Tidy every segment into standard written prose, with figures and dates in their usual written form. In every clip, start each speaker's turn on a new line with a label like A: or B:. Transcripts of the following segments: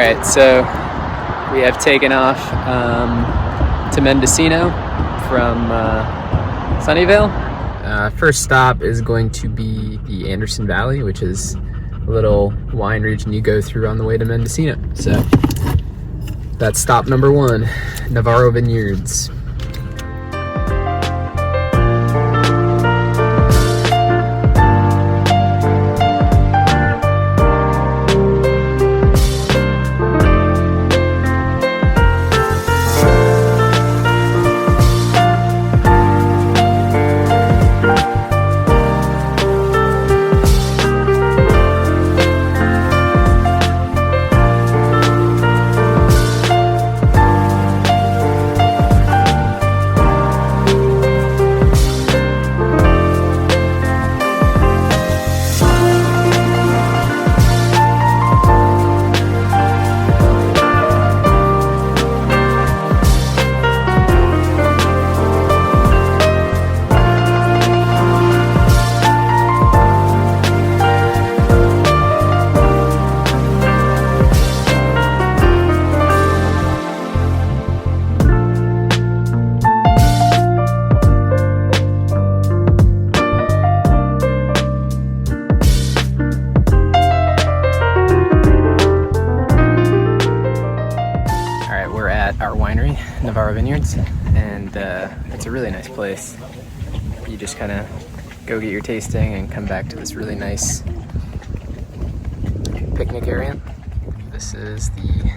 A: Alright, so we have taken off to Mendocino from Sunnyvale. First stop is going to be the Anderson Valley, which is a little wine region you go through on the way to Mendocino. So that's stop number 1, Navarro Vineyards. Navarro Vineyards, and it's a really nice place. You just kind of go get your tasting and come back to this really nice picnic area. This is the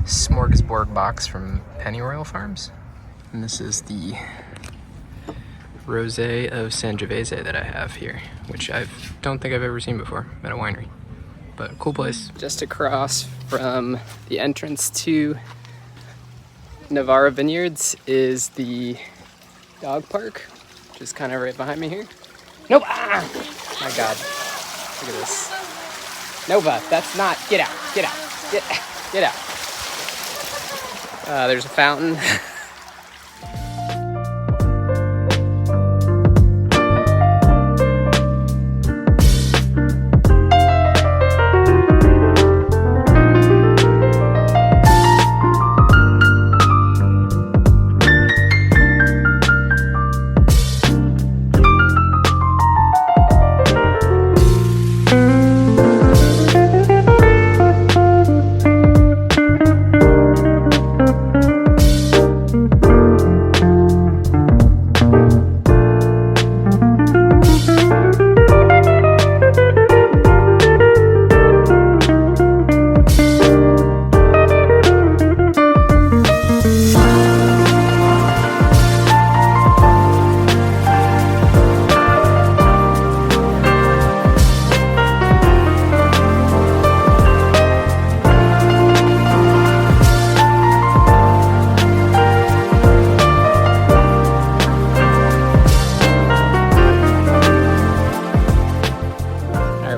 A: smorgasbord box from Pennyroyal Farms, and this is the Rosé of Sangiovese that I have here, which I don't think I've ever seen before at a winery, but cool place. Just across from the entrance to Navarro Vineyards is the dog park, which is kind of right behind me here. Nope! Ah! My God, look at this. Nova, that's not. Get out! Get out! Get out! There's a fountain.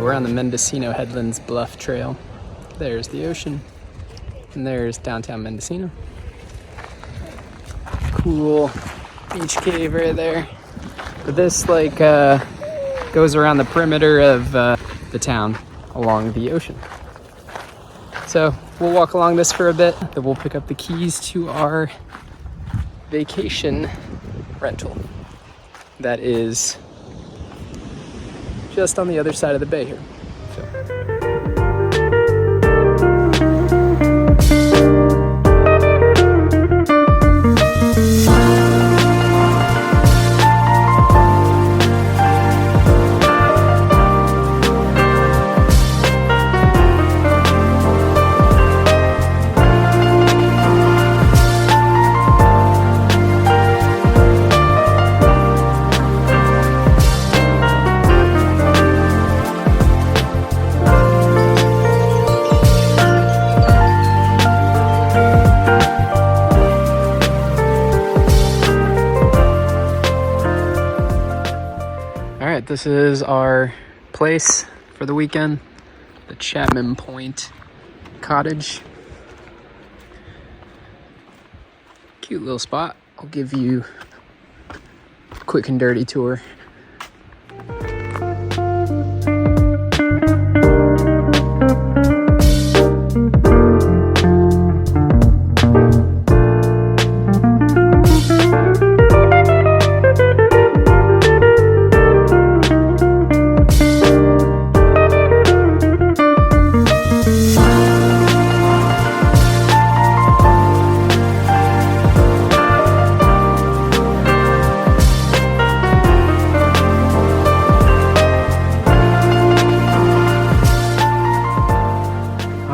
A: On the Mendocino Headlands Bluff Trail. There's the ocean, and there's downtown Mendocino. Cool beach cave right there. But this goes around the perimeter of the town along the ocean. So we'll walk along this for a bit, then we'll pick up the keys to our vacation rental that is just on the other side of the bay here. This is our place for the weekend, the Chapman Point Cottage. Cute little spot. I'll give you a quick and dirty tour.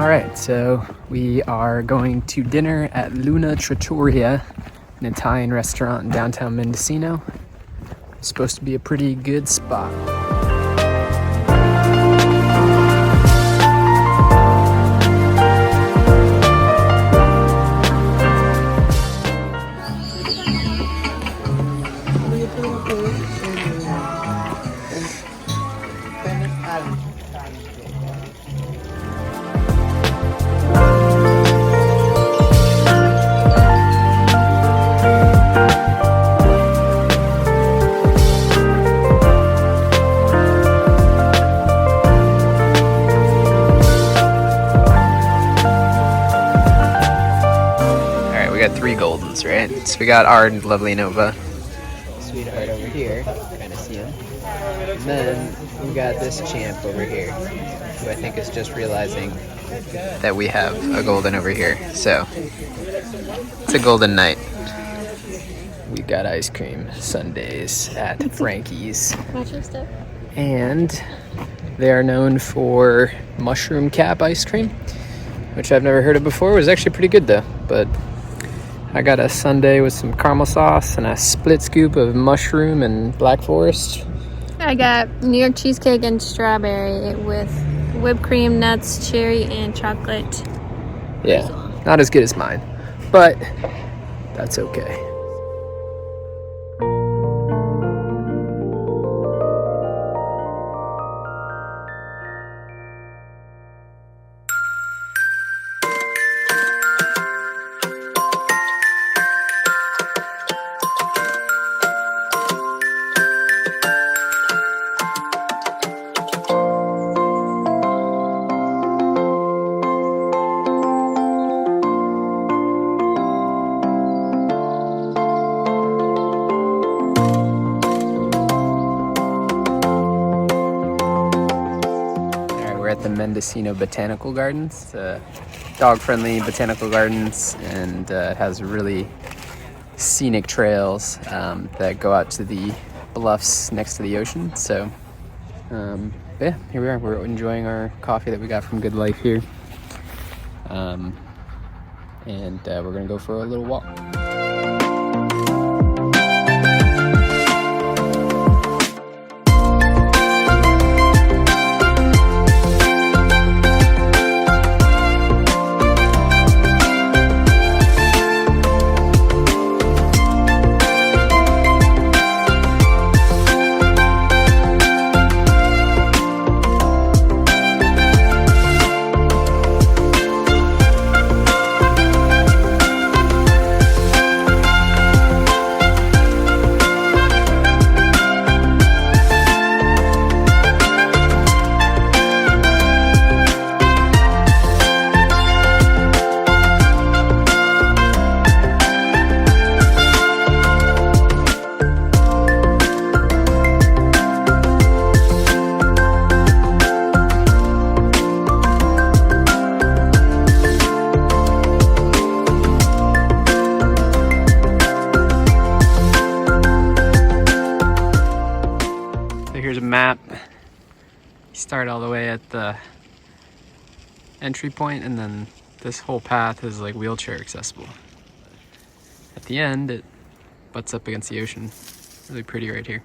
A: All right, so we are going to dinner at Luna Trattoria, an Italian restaurant in downtown Mendocino. It's supposed to be a pretty good spot. We got 3 Goldens, right? So we got our lovely Nova, sweetheart over here, kind of see him. And then we got this champ over here, who I think is just realizing that we have a Golden over here. So it's a Golden night. We got ice cream sundaes at Frankie's. And they are known for mushroom cap ice cream, which I've never heard of before. It was actually pretty good though, but I got a sundae with some caramel sauce and a split scoop of mushroom and Black Forest.
B: I got New York cheesecake and strawberry with whipped cream, nuts, cherry, and chocolate.
A: Yeah, not as good as mine, but that's okay. At the Mendocino Botanical Gardens. It's a dog-friendly botanical gardens, and it has really scenic trails that go out to the bluffs next to the ocean. So yeah, here we are. We're enjoying our coffee that we got from Goodlife here, and we're gonna go for a little walk. Here's a map. You start all the way at the entry point, and then this whole path is like wheelchair accessible. At the end, it butts up against the ocean. Really pretty right here.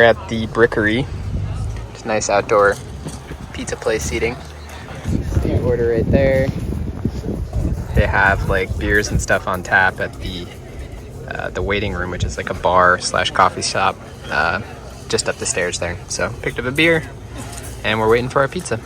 A: at the Brickery. It's nice outdoor pizza place seating. You order right there. They have like beers and stuff on tap at the waiting room, which is like a bar / coffee shop just up the stairs there. So picked up a beer and we're waiting for our pizza.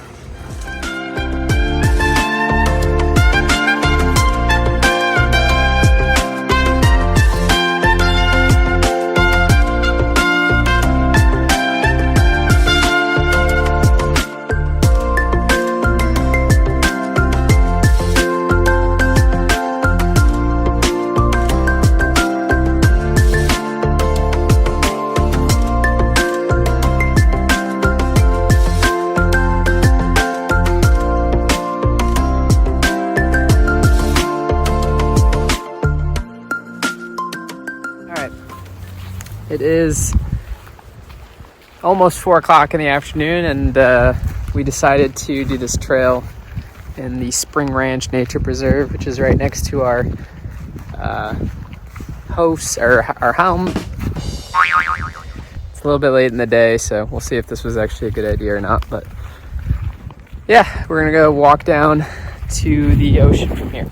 A: It is almost 4 o'clock in the afternoon, and we decided to do this trail in the Spring Ranch Nature Preserve, which is right next to our house, or our home. It's a little bit late in the day, so we'll see if this was actually a good idea or not. But yeah, we're gonna go walk down to the ocean from here.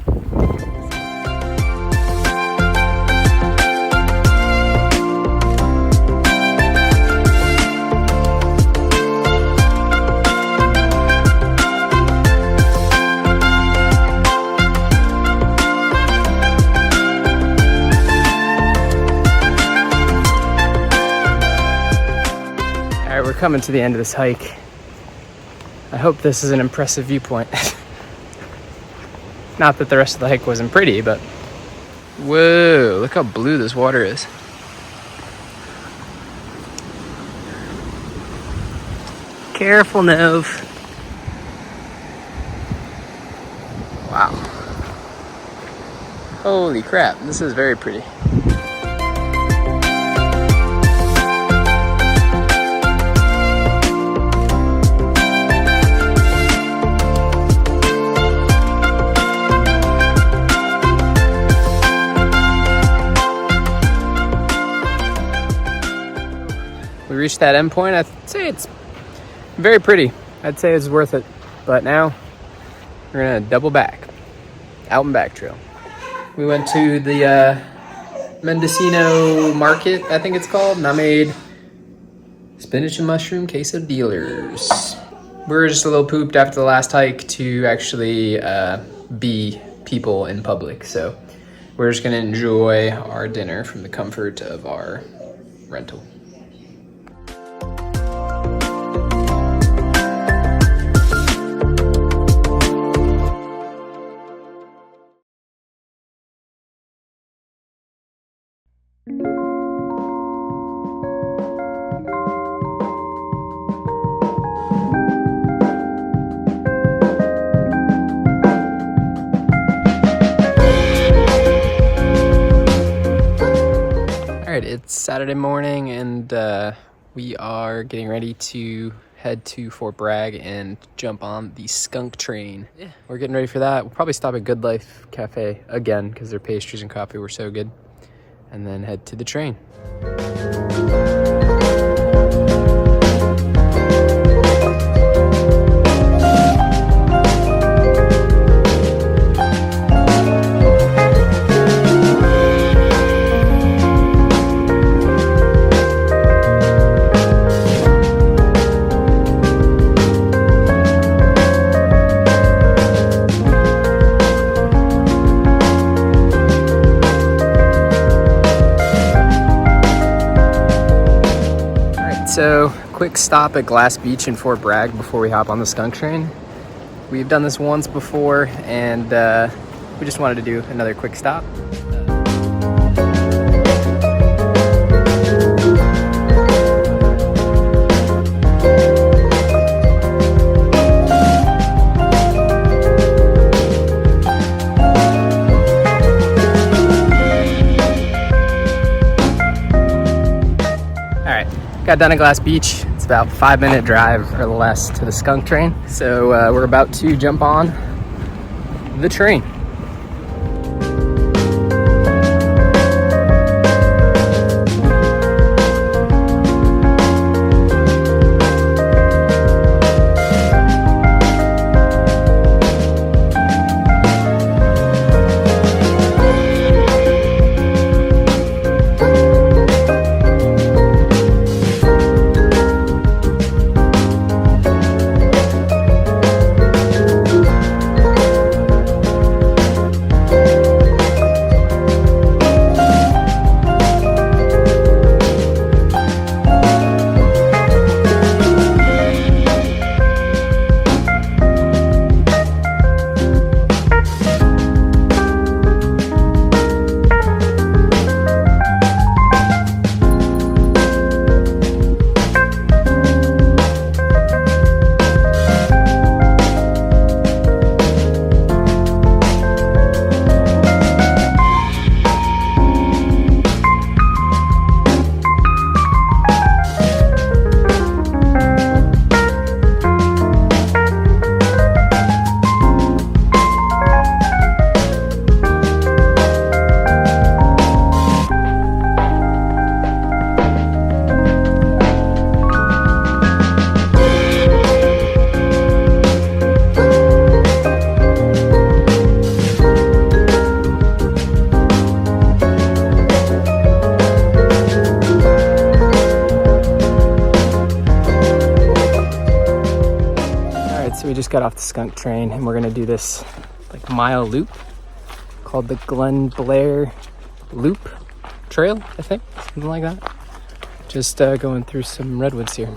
A: We're coming to the end of this hike. I hope this is an impressive viewpoint. Not that the rest of the hike wasn't pretty, but whoa, look how blue this water is. Careful, Nove. Wow. Holy crap, this is very pretty. We reached that end point. I'd say it's very pretty. I'd say it's worth it. But now we're gonna double back, out and back trail. We went to the Mendocino Market, I think it's called, and I made spinach and mushroom quesadillas. We were just a little pooped after the last hike to actually be people in public, so we're just gonna enjoy our dinner from the comfort of our rental. It's Saturday morning, and we are getting ready to head to Fort Bragg and jump on the Skunk Train. Yeah, we're getting ready for that. We'll probably stop at Goodlife Cafe again because their pastries and coffee were so good, and then head to the train. So, quick stop at Glass Beach in Fort Bragg before we hop on the Skunk Train. We've done this once before, and we just wanted to do another quick stop. Got done at Glass Beach. It's about a 5-minute drive or less to the Skunk Train. So we're about to jump on the train. just got off the Skunk Train, and we're gonna do this like mile loop called the Glen Blair Loop Trail, I think, something like that. Just going through some redwoods here.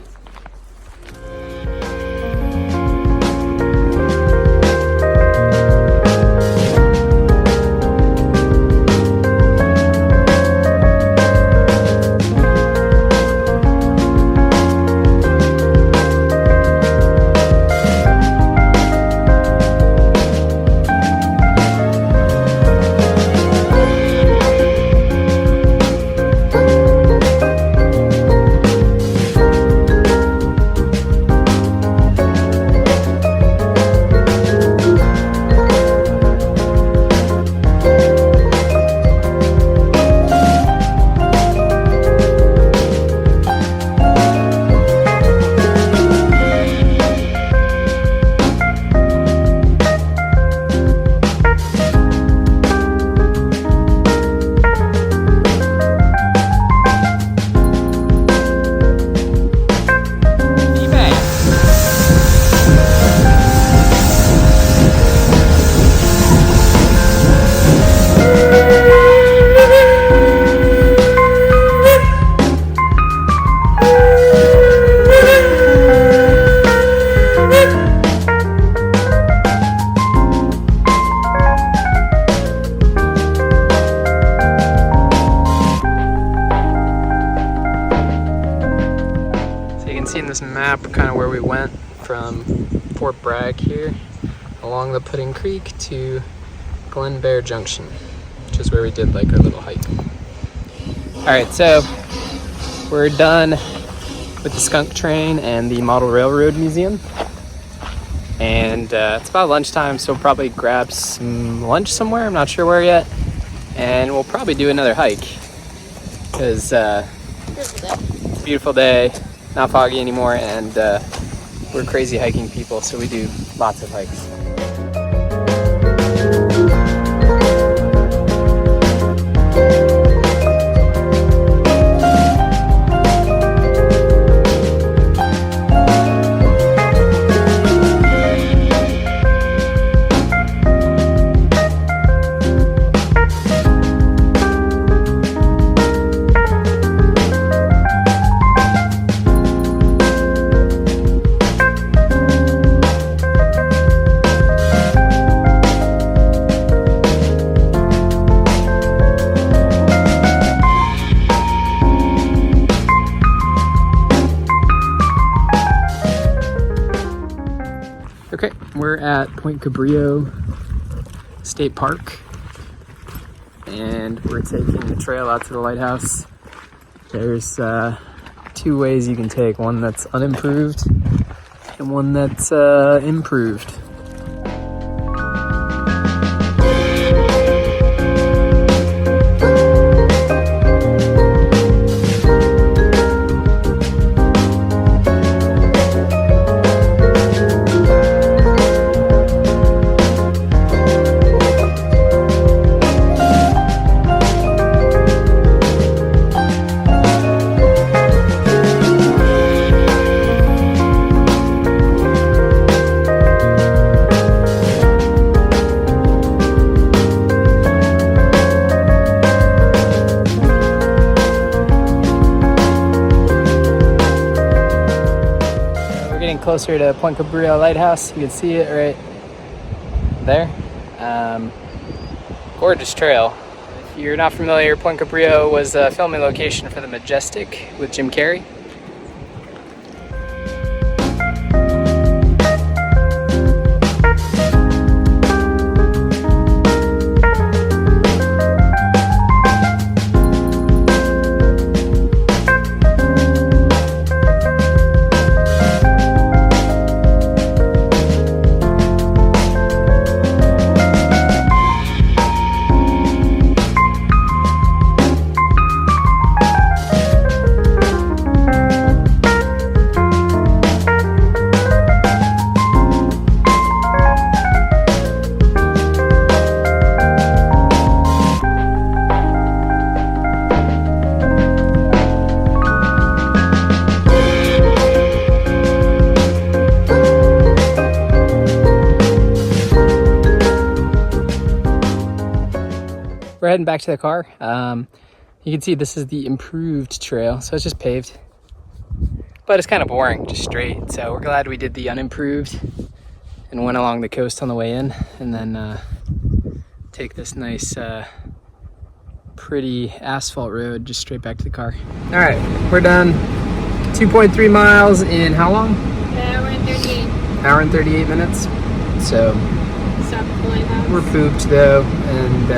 A: Kind of where we went from Fort Bragg here along the Pudding Creek to Glen Bear Junction, which is where we did like our little hike. Alright, so we're done with the Skunk Train and the Model Railroad Museum, and it's about lunchtime, so we'll probably grab some lunch somewhere, I'm not sure where yet, and we'll probably do another hike because it's a beautiful day. Not foggy anymore, and we're crazy hiking people, so we do lots of hikes. Okay, we're at Point Cabrillo State Park, and we're taking the trail out to the lighthouse. There's two ways you can take, one that's unimproved and one that's improved. Closer to Point Cabrillo Lighthouse. You can see it right there. Gorgeous trail. If you're not familiar, Point Cabrillo was a filming location for The Majestic with Jim Carrey. we're heading back to the car. You can see this is the improved trail, so it's just paved. But it's kind of boring, just straight. So we're glad we did the unimproved and went along the coast on the way in, and then take this nice, pretty asphalt road just straight back to the car. All right, we're done. 2.3 miles in how long?
B: Hour and 38.
A: Hour and 38 minutes. So
B: Stop at the lighthouse.
A: we're pooped though, and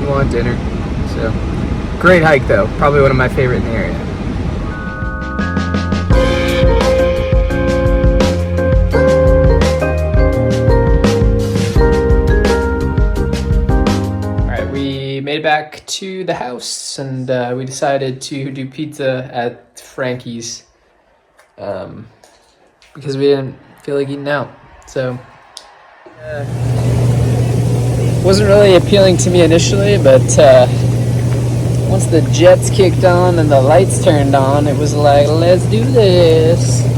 A: we want dinner. So great hike though, probably one of my favorite in the area. Made it back to the house, and we decided to do pizza at Frankie's because we didn't feel like eating out. So wasn't really appealing to me initially, but once the jets kicked on and the lights turned on, it was like, let's do this.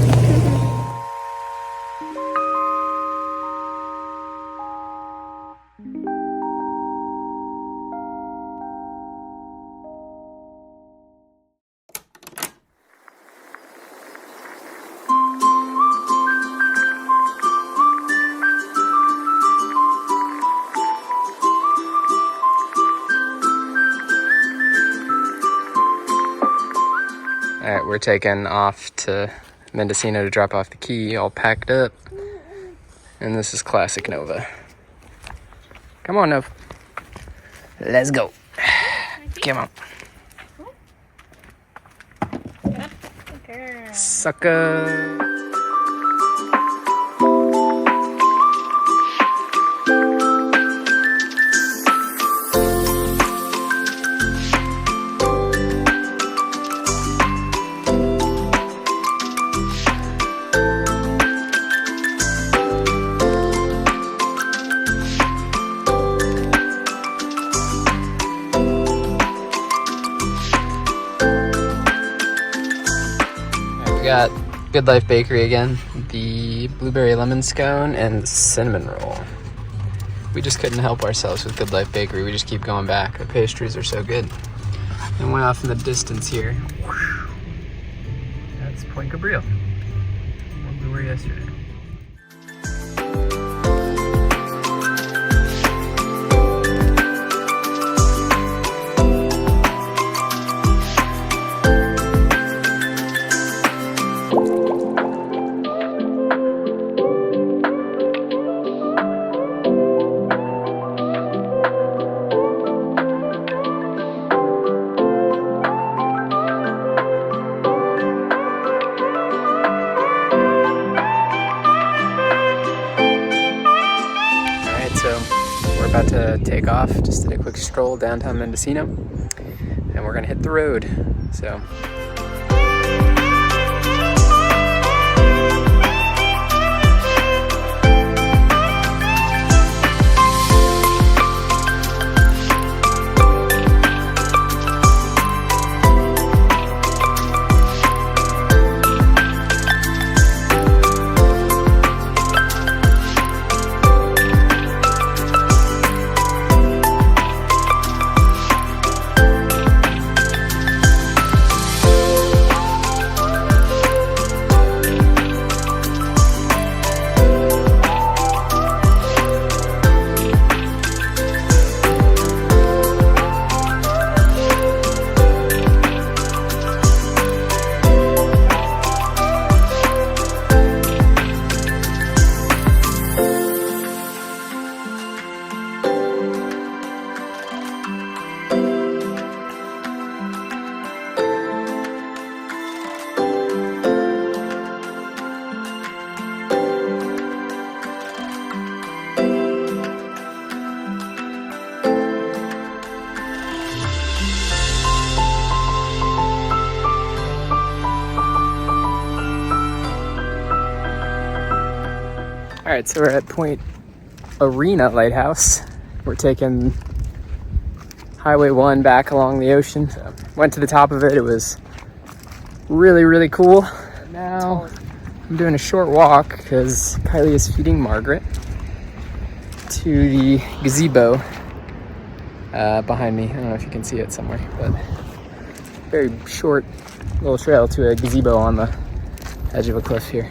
A: All right, we're taking off to Mendocino to drop off the key, all packed up. And this is classic Nova. Come on, Nova. Let's go. Come on. Sucker. We got Goodlife Bakery again, the blueberry lemon scone and the cinnamon roll. We just couldn't help ourselves with Goodlife Bakery. We just keep going back. The pastries are so good. And way off in the distance here, that's Point Cabrillo, where we were yesterday. About to take off. Just did a quick stroll downtown Mendocino, and we're gonna hit the road. So all right, so we're at Point Arena Lighthouse. We're taking Highway 1 back along the ocean. So went to the top of it. It was really, really cool. Now I'm doing a short walk because Kylie is feeding Margaret to the gazebo behind me. I don't know if you can see it somewhere, but very short little trail to a gazebo on the edge of a cliff here.